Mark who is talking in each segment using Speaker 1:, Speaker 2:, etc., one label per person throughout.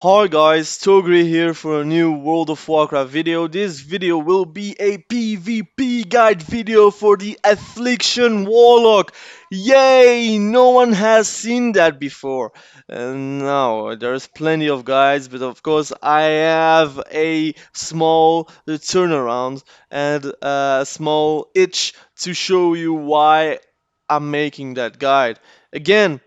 Speaker 1: Hi guys, Togri here for a new World of Warcraft video. This video will be a PvP guide video for the Affliction Warlock. Yay! No one has seen that before. And now there's plenty of guides, but of course I have a small turnaround and a small itch to show you why I'm making that guide. Again,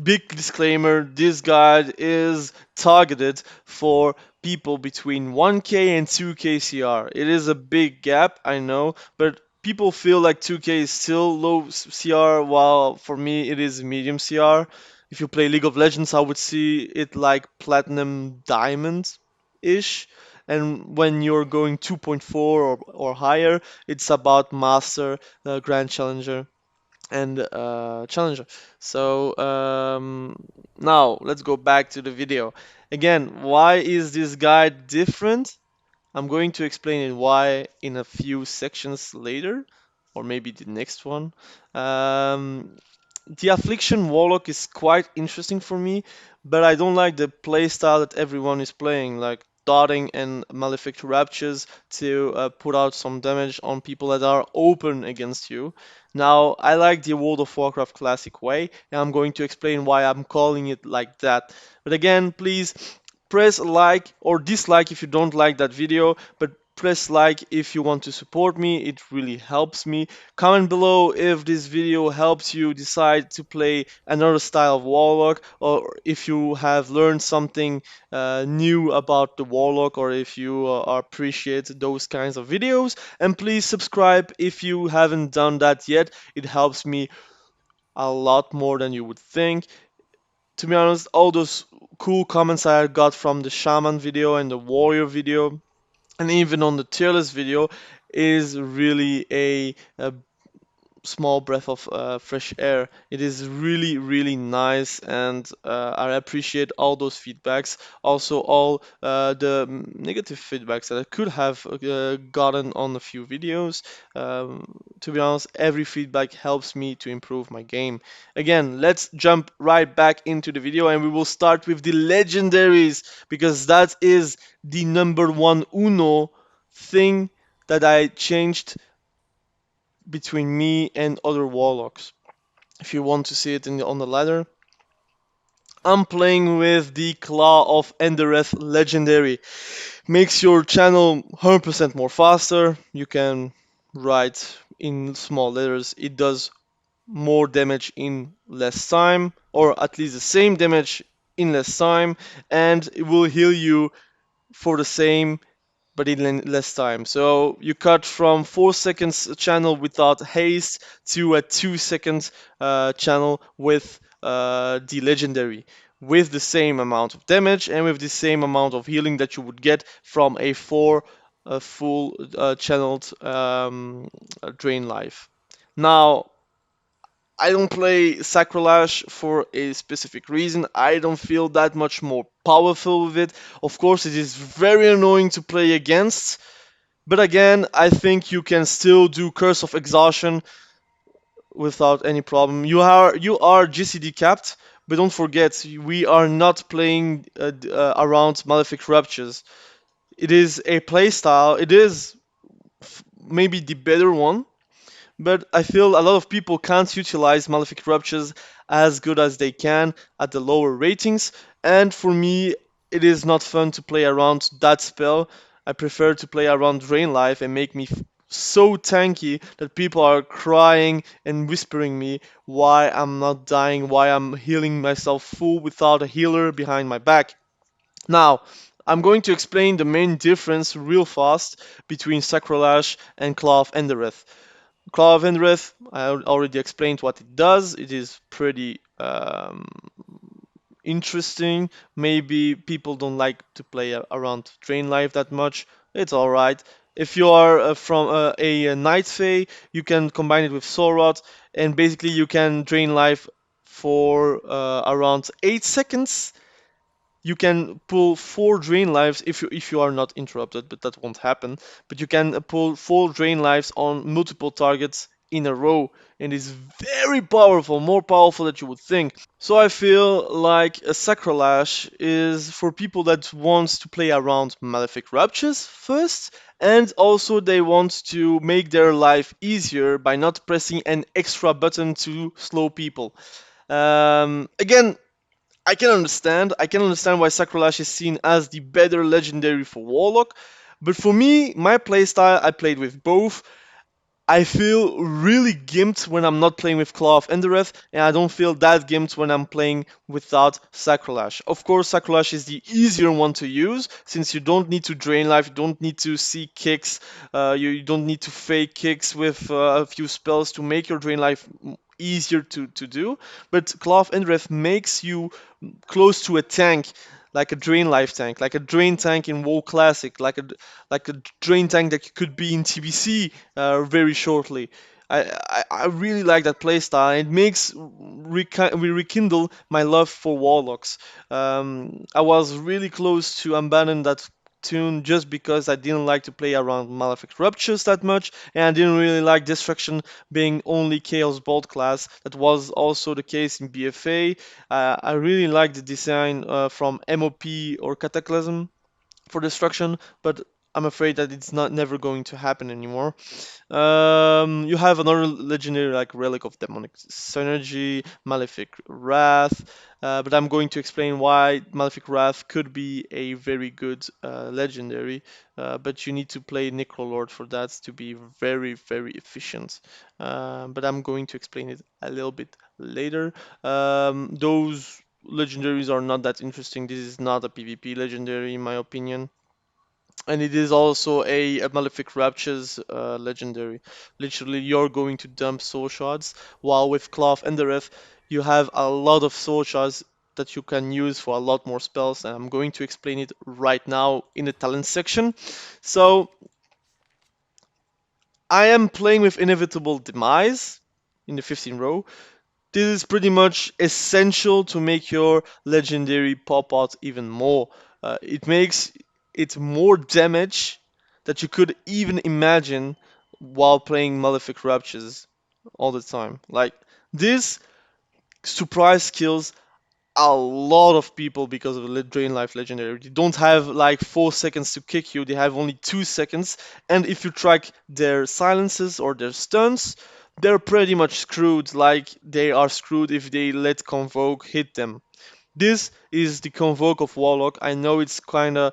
Speaker 1: big disclaimer, this guide is targeted for people between 1k and 2k CR. It is a big gap, I know, but people feel like 2k is still low CR, while for me it is medium CR. If you play League of Legends, I would see it like platinum diamond ish. And when you're going 2.4 or higher, it's about master, grand challenger and challenger. So now let's go back to the video. Again, why is this guide different? I'm going to explain it why in a few sections later, or maybe the next one. Um, the Affliction Warlock is quite interesting for me, but I don't like the playstyle that everyone is playing, like dotting and malefic raptures to put out some damage on people that are open against you. Now, I like the World of Warcraft classic way, and I'm going to explain why I'm calling it like that. But again, please press like or dislike if you don't like that video, but press like if you want to support me. It really helps me. Comment below if this video helps you decide to play another style of warlock, or if you have learned something new about the warlock, or if you appreciate those kinds of videos. And please subscribe if you haven't done that yet. It helps me a lot more than you would think. To be honest, all those cool comments I got from the shaman video and the warrior video, and even on the tier list video, is really a small breath of fresh air. It is really, really nice, and I appreciate all those feedbacks. Also, all the negative feedbacks that I could have gotten on a few videos. To be honest, every feedback helps me to improve my game. Again, let's jump right back into the video, and we will start with the legendaries because that is the number one uno thing that I changed between me and other warlocks. If you want to see it on the ladder, I'm playing with the Claw of Endereth legendary. Makes your channel 100% more faster. You can write in small letters. It does more damage in less time, or at least the same damage in less time, and it will heal you for the same but in less time. So you cut from 4 seconds channel without haste to a 2 second channel with the legendary, with the same amount of damage and with the same amount of healing that you would get from a 4 full channeled drain life. Now, I don't play SACROLASH for a specific reason. I don't feel that much more powerful with it. Of course, it is very annoying to play against, but again, I think you can still do Curse of Exhaustion without any problem. You are GCD capped, but don't forget we are not playing around Malefic Ruptures. It is a playstyle. It is maybe the better one, but I feel a lot of people can't utilize Malefic Ruptures as good as they can at the lower ratings, and for me, it is not fun to play around that spell. I prefer to play around Drain Life and make me so tanky that people are crying and whispering me why I'm not dying, why I'm healing myself full without a healer behind my back. Now, I'm going to explain the main difference real fast between SACROLASH and Claw of Endereth. Claw of Endereth, I already explained what it does. It is pretty interesting. Maybe people don't like to play around Drain Life that much. It's alright. If you are from a Night Fae, you can combine it with Soul Rot, and basically you can Drain Life for around 8 seconds. You can pull 4 drain lives if you are not interrupted, but that won't happen. But you can pull 4 drain lives on multiple targets in a row, and is very powerful, more powerful than you would think. So I feel like a SACROLASH is for people that wants to play around Malefic Raptures first, and also they want to make their life easier by not pressing an extra button to slow people. Again, I can understand why SACROLASH is seen as the better legendary for Warlock, but for me, my playstyle, I played with both. I feel really gimped when I'm not playing with Claw of Endereth, and I don't feel that gimped when I'm playing without SACROLASH. Of course, SACROLASH is the easier one to use, since you don't need to drain life, you don't need to see kicks, you don't need to fake kicks with a few spells to make your drain life easier to do. But Claw of Endereth makes you close to a tank, like a drain life tank, like a drain tank in WoW Classic, like a drain tank that could be in TBC very shortly. I really like that playstyle. It makes rekindle my love for warlocks. I was really close to abandon that tune just because I didn't like to play around Malefic Ruptures that much, and I didn't really like Destruction being only Chaos Bolt class. That was also the case in BFA. I really like the design from MOP or Cataclysm for Destruction, but I'm afraid that it's not never going to happen anymore. You have another legendary like Relic of Demonic Synergy, Malefic Wrath, but I'm going to explain why Malefic Wrath could be a very good legendary, but you need to play Necrolord for that to be very, very efficient. But I'm going to explain it a little bit later. Those legendaries are not that interesting. This is not a PvP legendary in my opinion. And it is also a Malefic Raptures legendary. Literally, you're going to dump soul shards, while with Cloth Endereth, you have a lot of soul shards that you can use for a lot more spells, and I'm going to explain it right now in the talent section. So, I am playing with Inevitable Demise in the 15 row. This is pretty much essential to make your legendary pop out even more. It makes it more damage that you could even imagine while playing Malefic Raptures all the time. Like, this surprise kills a lot of people because of the Drain Life Legendary. They don't have like 4 seconds to kick you, they have only 2 seconds. And if you track their silences or their stuns, they're pretty much screwed, like they are screwed if they let Convoke hit them. This is the Convoke of Warlock. I know it's kinda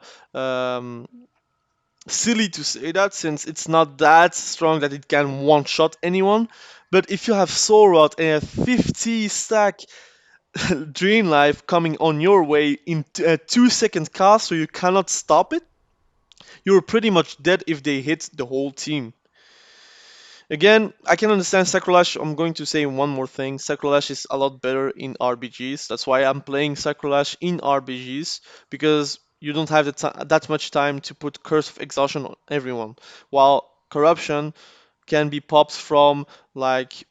Speaker 1: silly to say that since it's not that strong that it can one-shot anyone. But if you have Soul Rot and a 50 stack Drain Life coming on your way in a 2 second cast so you cannot stop it, you're pretty much dead if they hit the whole team. Again, I can understand SACROLASH. I'm going to say one more thing. SACROLASH is a lot better in RBGs. That's why I'm playing SACROLASH in RBGs, because you don't have that much time to put Curse of Exhaustion on everyone. While Corruption can be popped from like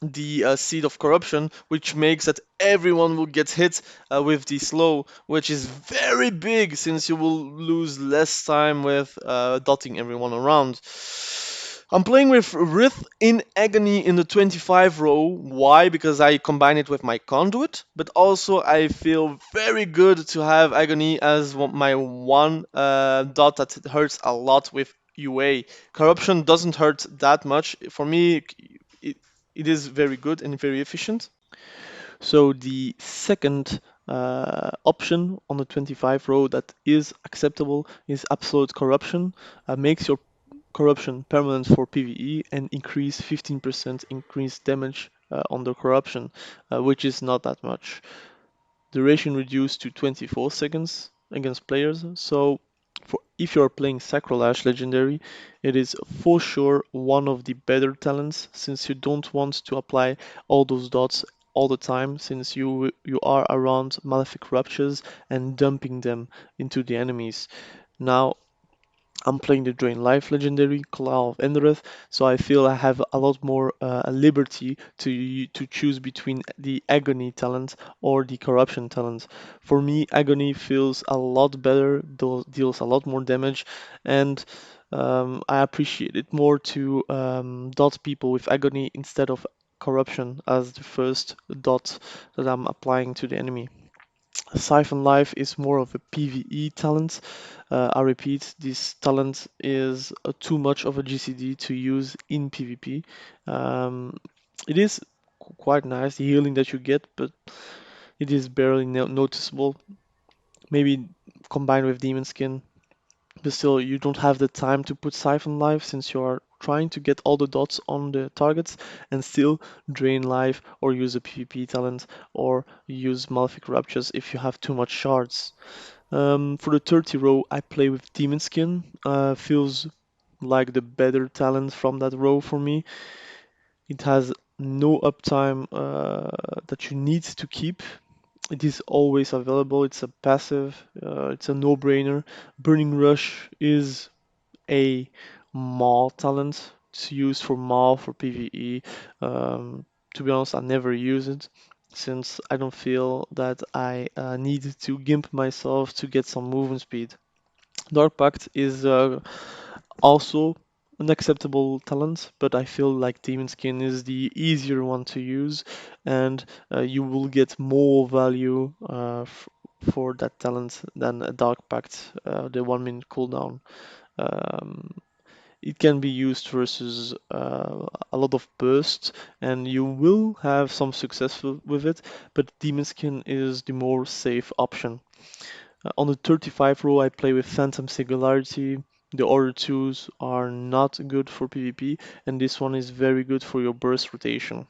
Speaker 1: the seed of corruption, which makes that everyone will get hit with the slow, which is very big since you will lose less time with dotting everyone around. I'm playing with Rith in Agony in the 25 row. Why? Because I combine it with my Conduit, but also I feel very good to have Agony as my one dot that hurts a lot with UA. Corruption doesn't hurt that much. For me, it, it is very good and very efficient. So the second option on the 25 row that is acceptable is Absolute Corruption. Makes your corruption permanent for PvE and increase 15% increased damage on the corruption, which is not that much. Duration reduced to 24 seconds against players. So if you're playing SACROLASH Legendary, it is for sure one of the better talents, since you don't want to apply all those dots all the time, since you are around Malefic Ruptures and dumping them into the enemies. Now, I'm playing the Drain Life Legendary, Claw of Endereth, so I feel I have a lot more liberty to choose between the Agony talent or the Corruption talent. For me, Agony feels a lot better, deals a lot more damage, and I appreciate it more to dot people with agony instead of corruption as the first dot that I'm applying to the enemy. Siphon Life is more of a PvE talent. I repeat, this talent is too much of a GCD to use in PvP. Um, it is quite nice, the healing that you get, but it is barely noticeable. Maybe combined with Demon Skin, but still, you don't have the time to put Siphon Life since you are trying to get all the dots on the targets and still drain life or use a PvP talent or use Malefic Raptures if you have too much shards. For the 30 row, I play with Demon Skin. Feels like the better talent from that row for me. It has no uptime that you need to keep. It is always available. It's a passive. It's a no-brainer. Burning Rush is a Maul talent. It's used for Maul for PvE. To be honest, I never use it since I don't feel that I need to gimp myself to get some movement speed. Dark Pact is also an acceptable talent, but I feel like Demon Skin is the easier one to use, and you will get more value for that talent than a Dark Pact, the 1 minute cooldown. Um, it can be used versus a lot of bursts, and you will have some success with it, but Demon Skin is the more safe option. On the 35 row, I play with Phantom Singularity. The other twos are not good for PvP, and this one is very good for your burst rotation.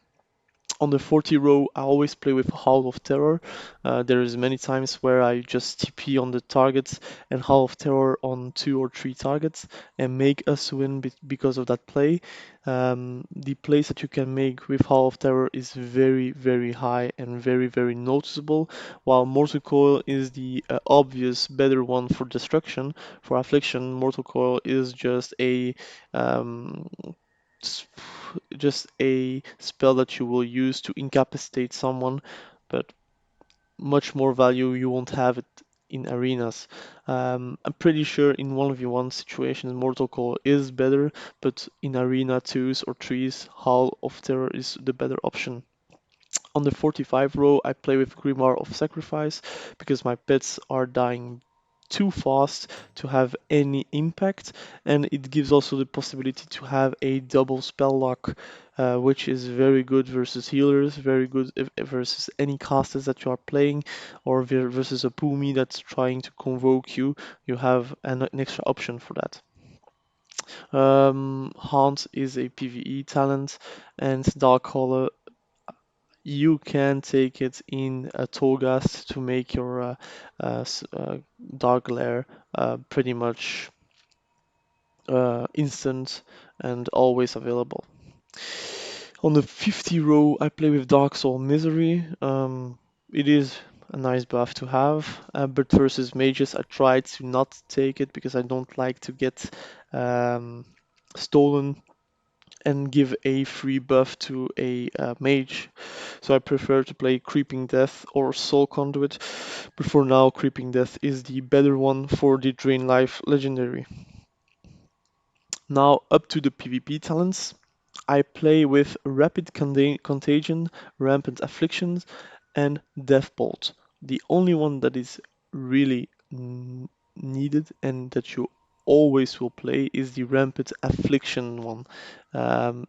Speaker 1: On the 40 row, I always play with Howl of Terror. There is many times where I just TP on the targets and Howl of Terror on 2 or 3 targets and make us win because of that play. The plays that you can make with Howl of Terror is very, very high and very, very noticeable, while Mortal Coil is the obvious better one for destruction. For Affliction, Mortal Coil is um, s- just a spell that you will use to incapacitate someone, but much more value you won't have it in arenas. I'm pretty sure in 1v1 situations Mortal Coil is better, but in arena 2s or 3s, Howl of Terror is the better option. On the 45 row, I play with Grimoire of Sacrifice because my pets are dying too fast to have any impact, and it gives also the possibility to have a double spell lock, which is very good versus healers, very good versus any casters that you are playing, or versus a Pumi that's trying to convoke you. You have an extra option for that. Haunt is a PvE talent, and Dark Caller, you can take it in a Tolgast to make your Dark Glare pretty much instant and always available. On the 50 row, I play with Dark Soul Misery. It is a nice buff to have, but versus mages, I try to not take it because I don't like to get stolen and give a free buff to a mage. So I prefer to play Creeping Death or Soul Conduit, but for now Creeping Death is the better one for the Drain Life legendary. Now up to the PvP talents. I play with Rapid Contagion, Rampant Afflictions, and Deathbolt. The only one that is really needed and that you always will play is the Rampant Affliction one.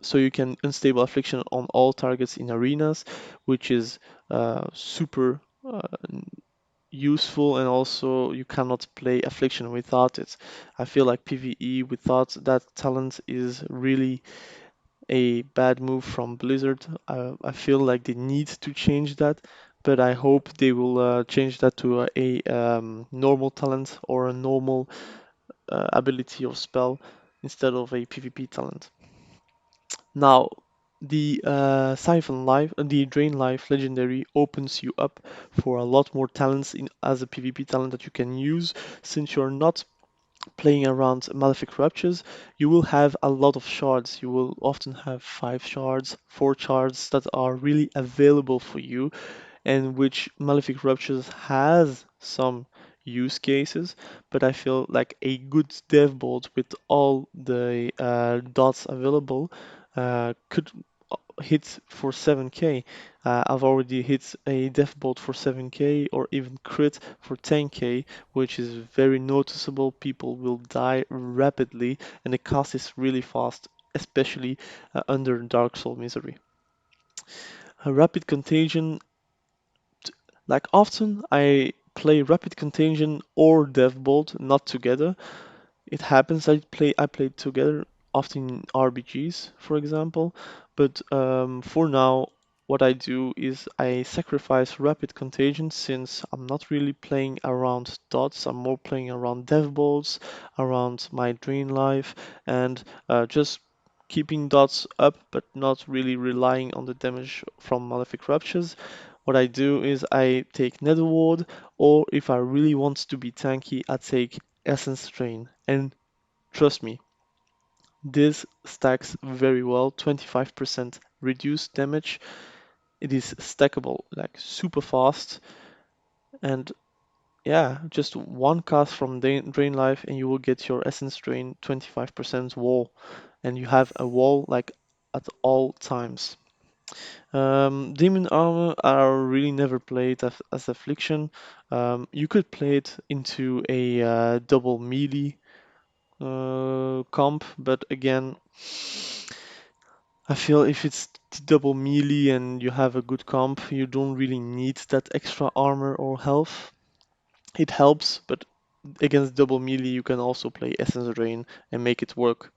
Speaker 1: So you can Unstable Affliction on all targets in arenas, which is super useful, and also you cannot play Affliction without it. I feel like PvE without that talent is really a bad move from Blizzard. I feel like they need to change that, but I hope they will change that to a normal talent or a normal ability or spell instead of a PvP talent. Now, the the Drain Life legendary opens you up for a lot more talents as a PvP talent that you can use. Since you're not playing around Malefic Raptures, you will have a lot of shards. You will often have 5 shards, 4 shards that are really available for you, and which Malefic Raptures has some use cases, but I feel like a good dev bolt with all the dots available could hit for 7k. I've already hit a death bolt for 7k or even crit for 10k, which is very noticeable. People will die rapidly and the cast is really fast, especially under Dark Soul Misery. A rapid contagion, like often I play rapid contagion or death bolt, not together. It happens I play together often in RBGs, for example, but for now what I do is I sacrifice rapid contagion since I'm not really playing around dots, I'm more playing around dev bolts, around my drain life, and just keeping dots up but not really relying on the damage from malefic ruptures. What I do is I take nether ward, or if I really want to be tanky, I take essence drain. And trust me, this stacks very well. 25% reduced damage. It is stackable like super fast. And yeah, just one cast from Drain Life and you will get your Essence Drain 25% wall. And you have a wall like at all times. Demon Armor are really never played as Affliction. You could play it into a double melee comp, but again, I feel if it's double melee and you have a good comp, you don't really need that extra armor or health. It helps, but against double melee, you can also play Essence Drain and make it work.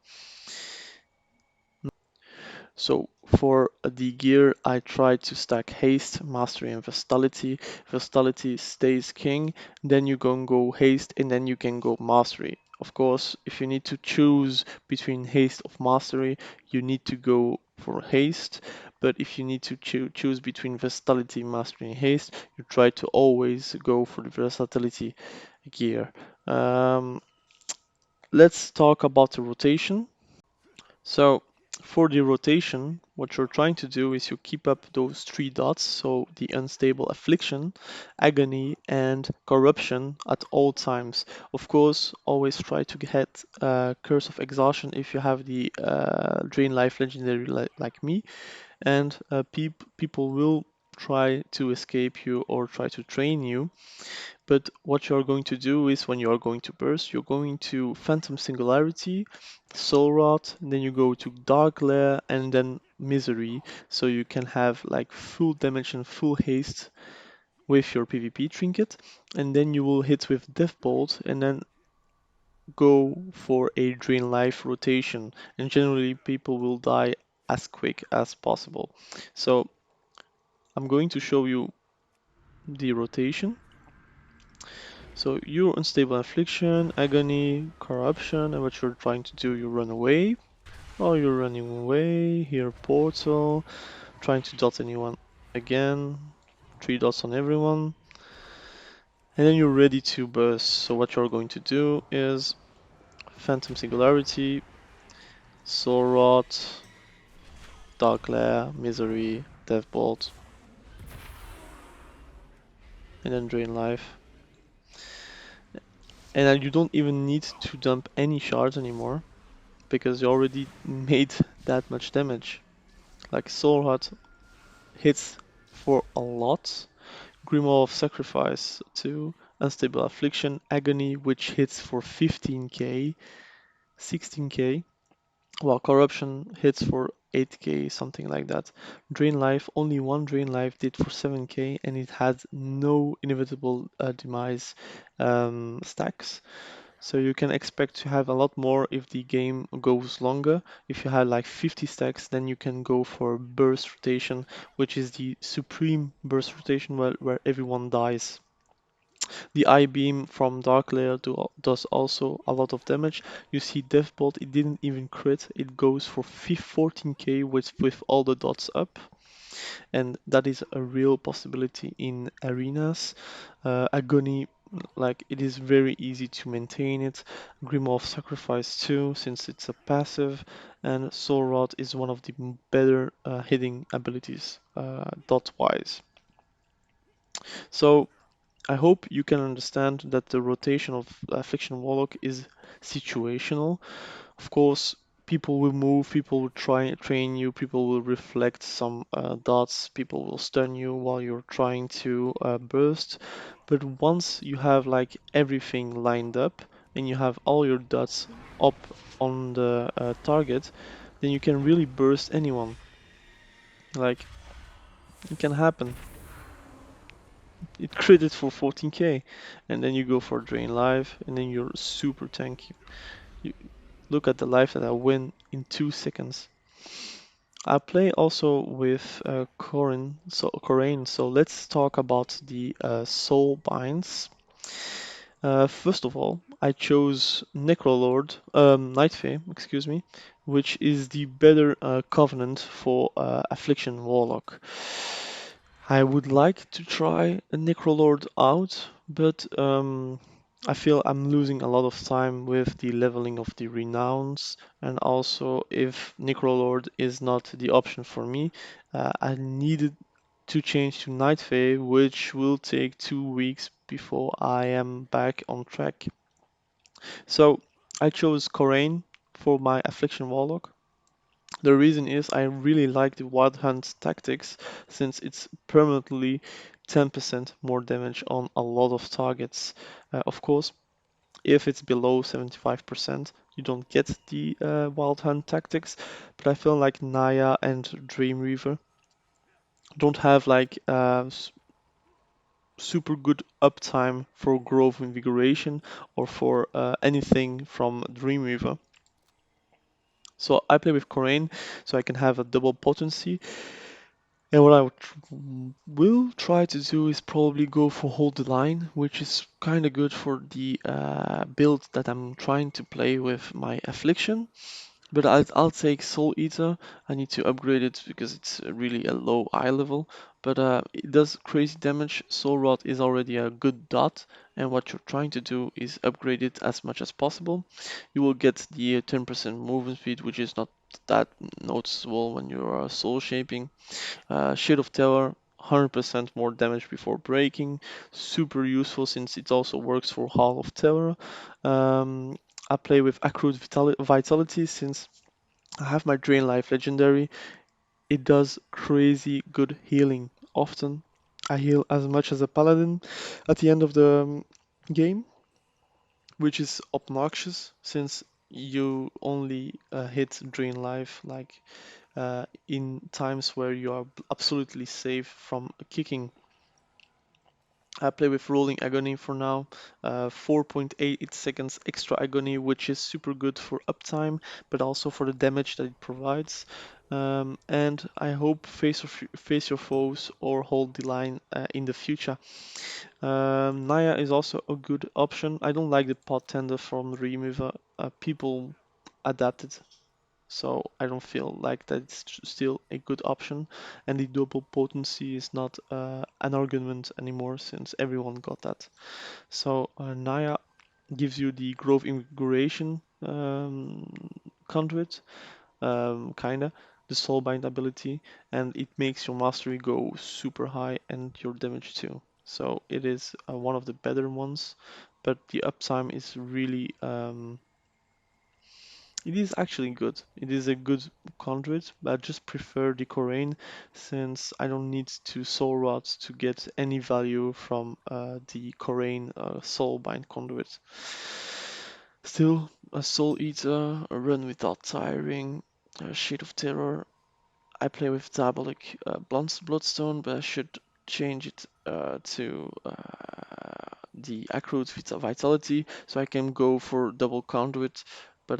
Speaker 1: So for the gear, I try to stack haste, mastery, and vestality. Vestality stays king, then you can go haste, and then you can go mastery. Of course, if you need to choose between haste or mastery, you need to go for haste. But if you need to choose between versatility, mastery, and haste, you try to always go for the versatility gear. Um, let's talk about the rotation. So for the rotation, what you're trying to do is you keep up those three dots, so the unstable affliction, agony, and corruption at all times. Of course, always try to get Curse of Exhaustion if you have the Drain Life Legendary like me, and people will try to escape you or try to train you. But what you're going to do is when you are going to burst, you're going to Phantom Singularity, Soul Rot, and then you go to Dark Lair and then Misery, so you can have like full damage and full haste with your PvP trinket, and then you will hit with Death Bolt and then go for a Drain Life rotation, and generally people will die as quick as possible. So I'm going to show you the rotation. So your unstable affliction, agony, corruption, and what you're trying to do, you run away. Oh, you're running away, here portal, trying to dot anyone again, 3 dots on everyone. And then you're ready to burst. So what you're going to do is Phantom Singularity, Soul Rot, Dark Lair, Misery, Death Bolt, and then Drain Life. And then you don't even need to dump any shards anymore, because you already made that much damage. Like Soul Rot hits for a lot, Grimoire of Sacrifice 2, Unstable Affliction, Agony, which hits for 15k, 16k, while Corruption hits for 8k, something like that. Drain Life, only one Drain Life did for 7k, and it has no inevitable demise stacks. So you can expect to have a lot more if the game goes longer. If you have like 50 stacks, then you can go for burst rotation, which is the supreme burst rotation where everyone dies. The eye beam from Dark Lair does also a lot of damage. You see Deathbolt, it didn't even crit, it goes for 14k with all the dots up, and that is a real possibility in arenas. Agony, like it is very easy to maintain it. Grimoire of Sacrifice too, since it's a passive, and Soul Rot is one of the better hitting abilities dot wise. So I hope you can understand that the rotation of Affliction Warlock is situational. Of course, people will move, people will try train you, people will reflect some dots, people will stun you while you're trying to burst. But once you have like everything lined up and you have all your dots up on the target, then you can really burst anyone. Like, it can happen. It critted for 14k, and then you go for Drain Life, and then you're super tanky. You look at the life that I win in 2 seconds. I play also with Corain, so let's talk about the soul binds. First of all, I chose Necrolord, Nightfey, excuse me, which is the better covenant for Affliction Warlock. I would like to try a Necrolord out, but I feel I'm losing a lot of time with the leveling of the renowns, and also if Necrolord is not the option for me, I needed to change to Night Fae, which will take 2 weeks before I am back on track. So I chose Corain for my Affliction Warlock. The reason is I really like the Wild Hunt tactics since it's permanently 10% more damage on a lot of targets. Of course, if it's below 75%, you don't get the Wild Hunt tactics, but I feel like Naya and Dreamweaver don't have like super good uptime for growth invigoration or for anything from Dreamweaver. So I play with Corain so I can have a double potency. And what I will try to do is probably go for Hold the Line, which is kind of good for the build that I'm trying to play with my Affliction. But I'll take Soul Eater. I need to upgrade it because it's really a low eye level. But it does crazy damage. Soul Rod is already a good dot. And what you're trying to do is upgrade it as much as possible. You will get the 10% movement speed, which is not that noticeable when you're soul shaping. Shade of Terror, 100% more damage before breaking. Super useful since it also works for Hall of Terror. Um, I play with accrued vitality since I have my Drain Life legendary. It does crazy good healing. Often I heal as much as a paladin at the end of the game, which is obnoxious since you only hit Drain Life like in times where you are absolutely safe from kicking. I play with Rolling Agony for now, 4.8 seconds extra agony, which is super good for uptime, but also for the damage that it provides. And I hope face your foes or hold the line in the future. Naya is also a good option. I don't like the pot tender from Remover. People adapted, so I don't feel like that's still a good option. And the double potency is not an argument anymore since everyone got that. So Naya gives you the growth invigoration conduit, kinda, the soulbind ability, and it makes your mastery go super high and your damage too. So it is one of the better ones, but the uptime is really it is actually good. It is a good conduit, but I just prefer the Corain since I don't need to soul rot to get any value from the Corain soulbind conduit. Still, a Soul Eater, a run without tiring, a Shade of Terror. I play with Diabolic Bloodstone, but I should change it to the accrued vitality so I can go for double conduit. But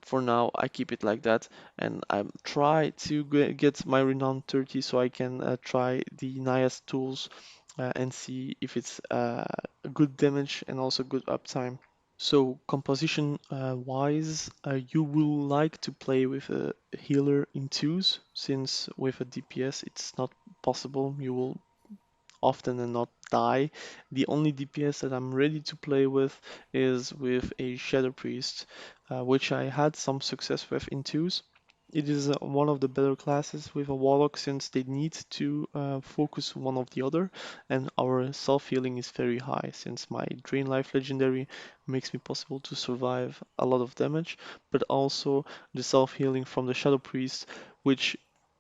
Speaker 1: for now, I keep it like that, and I try to get my renown 30 so I can try the Naya's tools and see if it's good damage and also good uptime. So composition wise, you will like to play with a healer in twos, since with a DPS it's not possible. You will often and not die. The only DPS that I'm ready to play with is with a Shadow Priest, which I had some success with in twos. It is one of the better classes with a warlock since they need to focus one of the other, and our self-healing is very high since my Drain Life legendary makes me possible to survive a lot of damage, but also the self-healing from the Shadow Priest, which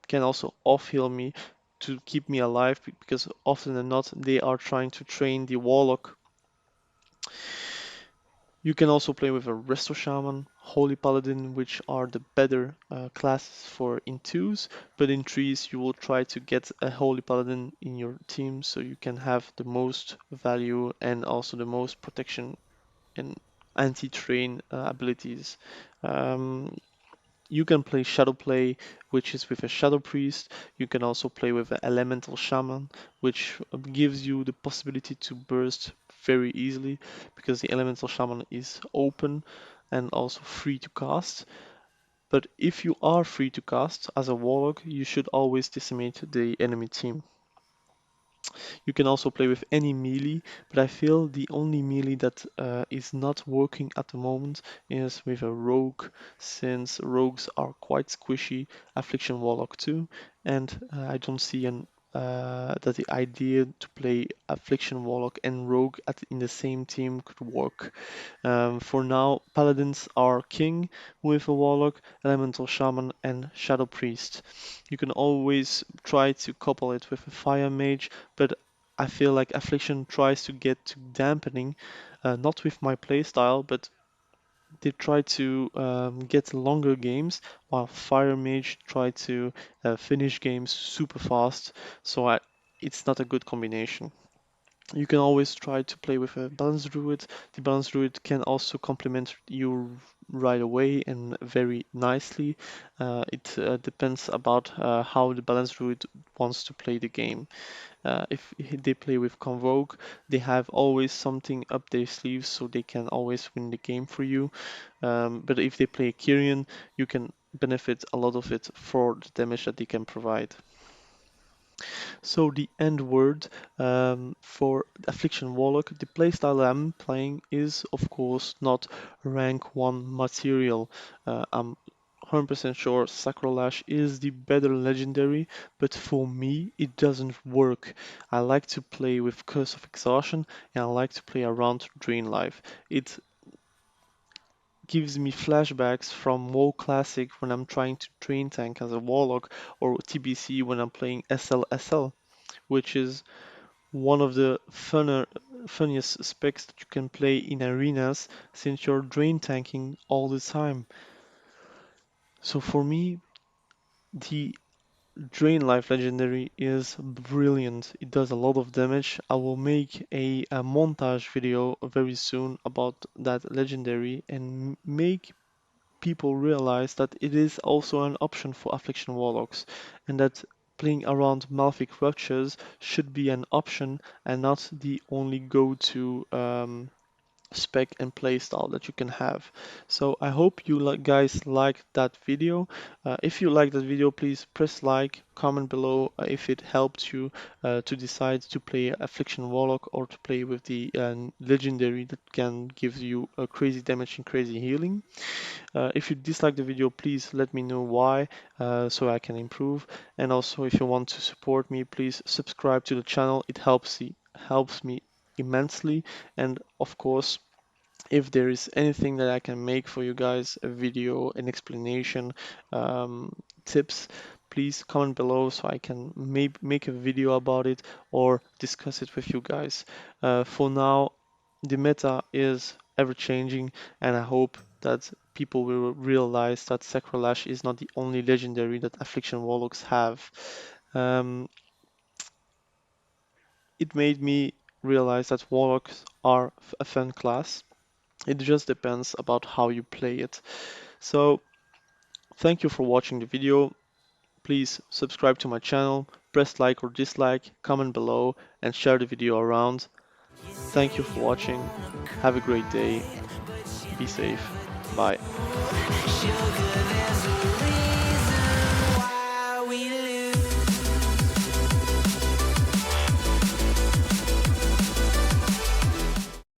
Speaker 1: can also off-heal me to keep me alive, because often than not they are trying to train the warlock. You can also play with a resto shaman, holy paladin, which are the better classes for in twos, but in threes you will try to get a holy paladin in your team so you can have the most value and also the most protection and anti-train abilities. Um, you can play Shadow Play, which is with a Shadow Priest. You can also play with an Elemental Shaman, which gives you the possibility to burst very easily because the Elemental Shaman is open and also free to cast. But if you are free to cast as a Warlock, you should always decimate the enemy team. You can also play with any melee, but I feel the only melee that is not working at the moment is with a rogue, since rogues are quite squishy, Affliction Warlock too, and I don't see that the idea to play Affliction Warlock and Rogue in the same team could work. For now, Paladins are king with a Warlock, Elemental Shaman, and Shadow Priest. You can always try to couple it with a Fire Mage, but I feel like Affliction tries to get to dampening, not with my playstyle, but they try to get longer games, while Fire Mage try to finish games super fast. So it's not a good combination. You can always try to play with a balanced druid. The balanced druid can also complement you right away and very nicely. It depends about how the balanced druid wants to play the game. If they play with Convoke, they have always something up their sleeves so they can always win the game for you. But if they play Kyrian, you can benefit a lot of it for the damage that they can provide. So the end word for Affliction Warlock, the playstyle I'm playing is of course not rank 1 material. I'm 100% sure SACROLASH is the better legendary, but for me it doesn't work. I like to play with Curse of Exhaustion and I like to play around Drain Life. It gives me flashbacks from WoW Classic when I'm trying to drain tank as a Warlock, or TBC when I'm playing SLSL, which is one of the funniest specs that you can play in arenas since you're drain tanking all the time. So for me, the Drain Life Legendary is brilliant. It does a lot of damage. I will make a montage video very soon about that legendary and make people realize that it is also an option for Affliction Warlocks, and that playing around Malfic Ruptures should be an option and not the only go-to spec and playstyle that you can have. So I hope you guys liked that video. If you like that video, please press like, comment below if it helped you to decide to play Affliction Warlock or to play with the legendary that can give you crazy damage and crazy healing. If you dislike the video, please let me know why, so I can improve. And also, if you want to support me, please subscribe to the channel. It helps me immensely. And of course, if there is anything that I can make for you guys, a video, an explanation, tips, please comment below so I can make a video about it or discuss it with you guys. For now, the meta is ever changing, and I hope that people will realize that SACROLASH is not the only legendary that Affliction Warlocks have. Um, it made me realize that Warlocks are a fun class. It just depends about how you play it. So thank you for watching the video. Please subscribe to my channel, press like or dislike, comment below and share the video around. Thank you for watching. Have a great day. Be safe. Bye.